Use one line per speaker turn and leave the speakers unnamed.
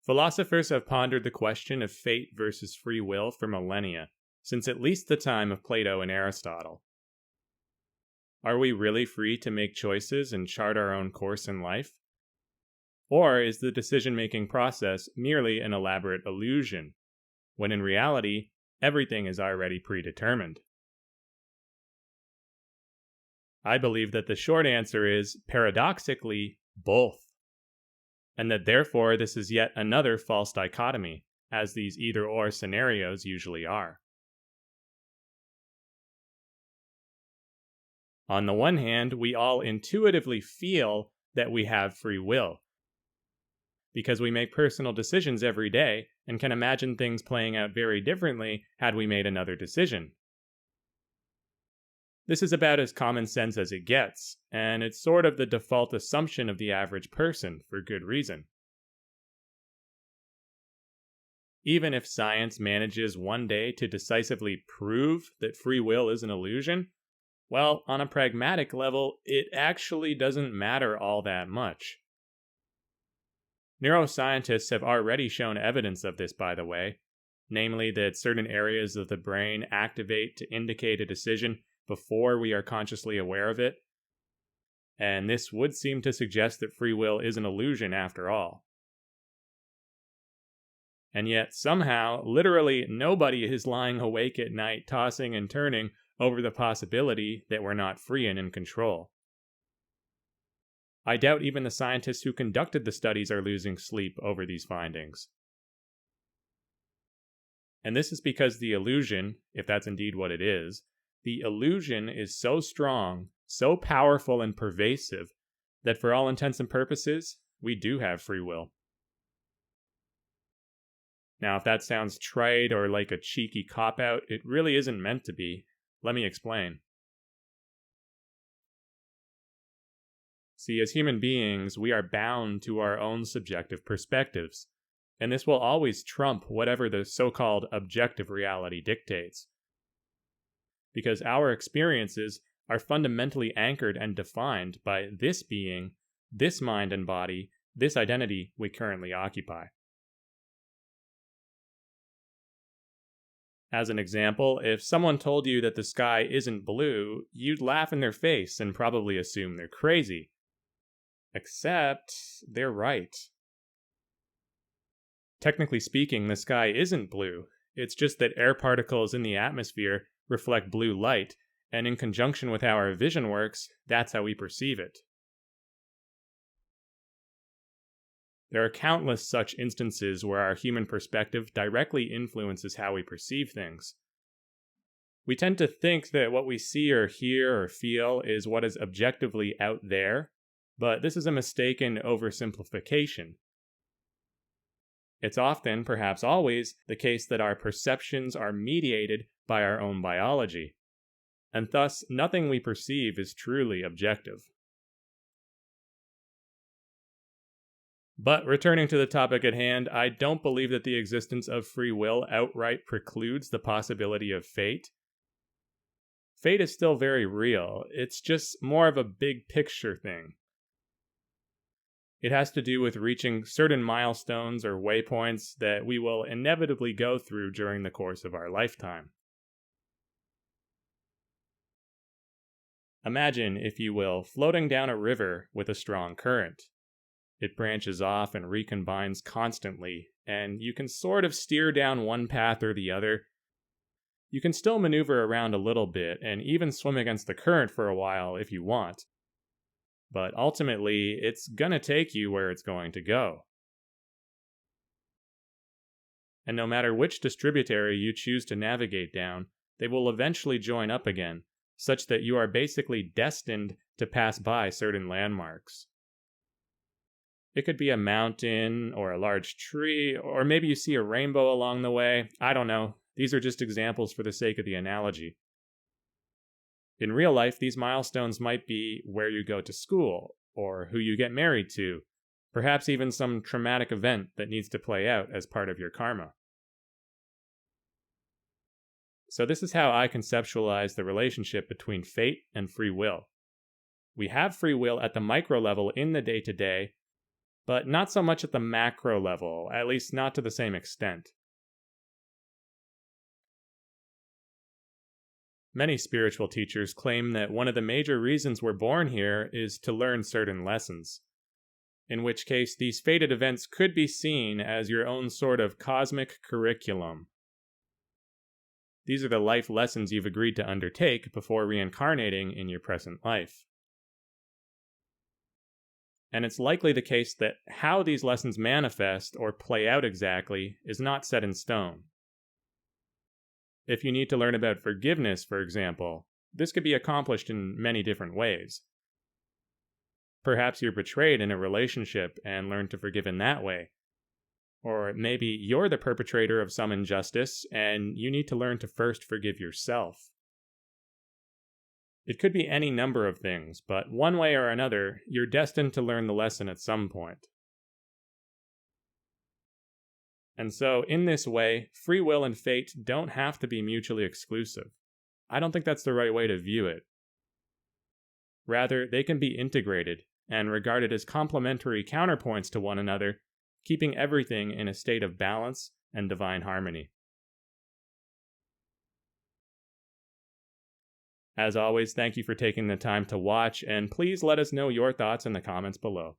Philosophers have pondered the question of fate versus free will for millennia, since at least the time of Plato and Aristotle. Are we really free to make choices and chart our own course in life? Or is the decision-making process merely an elaborate illusion, when in reality, everything is already predetermined? I believe that the short answer is, paradoxically, both. And that therefore this is yet another false dichotomy, as these either-or scenarios usually are. On the one hand, we all intuitively feel that we have free will, because we make personal decisions every day and can imagine things playing out very differently had we made another decision. This is about as common sense as it gets, and it's sort of the default assumption of the average person, for good reason. Even if science manages one day to decisively prove that free will is an illusion, well, on a pragmatic level, it actually doesn't matter all that much. Neuroscientists have already shown evidence of this, by the way, namely that certain areas of the brain activate to indicate a decision before we are consciously aware of it, and this would seem to suggest that free will is an illusion after all. And yet, somehow, literally nobody is lying awake at night tossing and turning over the possibility that we're not free and in control. I doubt even the scientists who conducted the studies are losing sleep over these findings. And this is because the illusion, if that's indeed what it is, the illusion is so strong, so powerful and pervasive, that for all intents and purposes, we do have free will. Now, if that sounds trite or like a cheeky cop-out, it really isn't meant to be. Let me explain. See, as human beings, we are bound to our own subjective perspectives, and this will always trump whatever the so-called objective reality dictates. Because our experiences are fundamentally anchored and defined by this being, this mind and body, this identity we currently occupy. As an example, if someone told you that the sky isn't blue, you'd laugh in their face and probably assume they're crazy. Except, they're right. Technically speaking, the sky isn't blue. It's just that air particles in the atmosphere reflect blue light, and in conjunction with how our vision works, that's how we perceive it. There are countless such instances where our human perspective directly influences how we perceive things. We tend to think that what we see or hear or feel is what is objectively out there, but this is a mistaken oversimplification. It's often, perhaps always, the case that our perceptions are mediated by our own biology, and thus nothing we perceive is truly objective. But returning to the topic at hand, I don't believe that the existence of free will outright precludes the possibility of fate. Fate is still very real, it's just more of a big picture thing. It has to do with reaching certain milestones or waypoints that we will inevitably go through during the course of our lifetime. Imagine, if you will, floating down a river with a strong current. It branches off and recombines constantly, and you can sort of steer down one path or the other. You can still maneuver around a little bit and even swim against the current for a while if you want. But ultimately, it's gonna take you where it's going to go. And no matter which distributary you choose to navigate down, they will eventually join up again, such that you are basically destined to pass by certain landmarks. It could be a mountain, or a large tree, or maybe you see a rainbow along the way. I don't know. These are just examples for the sake of the analogy. In real life, these milestones might be where you go to school, or who you get married to, perhaps even some traumatic event that needs to play out as part of your karma. So this is how I conceptualize the relationship between fate and free will. We have free will at the micro level in the day-to-day, but not so much at the macro level, at least not to the same extent. Many spiritual teachers claim that one of the major reasons we're born here is to learn certain lessons, in which case these fated events could be seen as your own sort of cosmic curriculum. These are the life lessons you've agreed to undertake before reincarnating in your present life. And it's likely the case that how these lessons manifest or play out exactly is not set in stone. If you need to learn about forgiveness, for example, this could be accomplished in many different ways. Perhaps you're betrayed in a relationship and learn to forgive in that way. Or maybe you're the perpetrator of some injustice and you need to learn to first forgive yourself. It could be any number of things, but one way or another, you're destined to learn the lesson at some point. And so, in this way, free will and fate don't have to be mutually exclusive. I don't think that's the right way to view it. Rather, they can be integrated and regarded as complementary counterpoints to one another, keeping everything in a state of balance and divine harmony. As always, thank you for taking the time to watch, and please let us know your thoughts in the comments below.